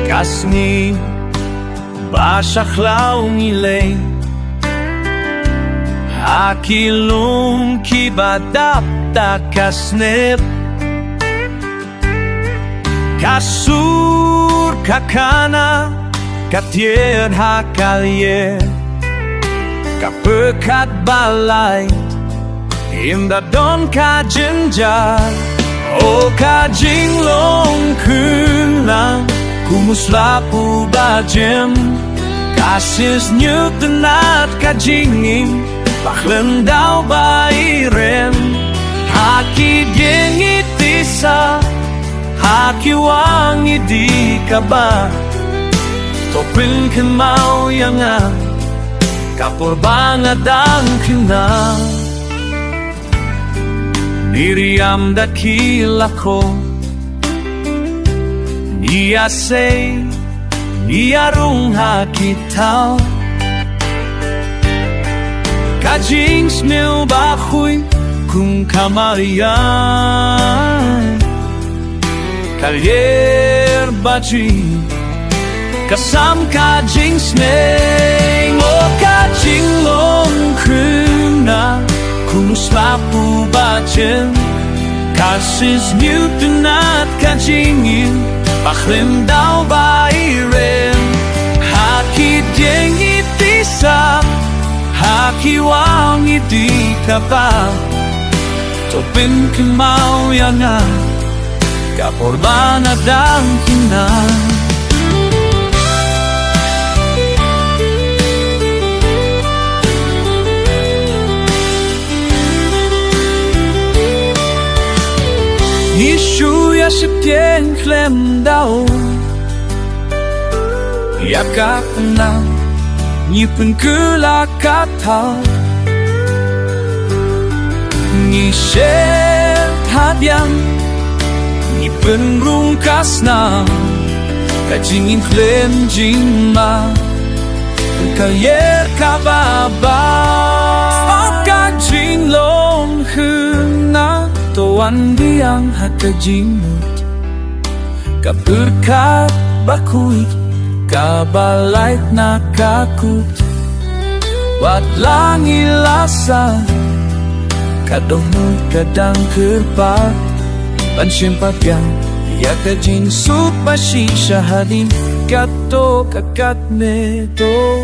Kasni basakhlaw ngilay Akilum kibadap ta kasnep Kasur kakana katier hakalye Kapekat balay Imda don kajinjar O kajinglong kunang Kumuslapu bajem Kasis nyutenat kajingim Bakhlendau bairen Haki gengitisa Haki wangi di kaba Topin kan mau yanga Kapur banget dan kena Miriam dat kilako Ia say, ia rung hakitaw Kajing smil bakhuy kung kamarian Kalyer baji kasam kajing smil O kajing long kuna kung slapu bajen Kasis nyutunat kajingin Bakhlendau bairen Haki dengitisa Haki wangi di kapal Topin kemau yanga Kaporbana dan kina Nishu ya septien klem dao Ya kapna Nyipun kula kata Nishet hadiang Nyipun rungkasna Kajingin klem jingma Kayer kababa Kajing long huna Tuan diang hakajimut Kaberkat bakuy Kabalait na kakut Wat langi lasa Kadong kadang kerpat Pansimpat yang Ya kajing supa shisha hadin Kato kakat neto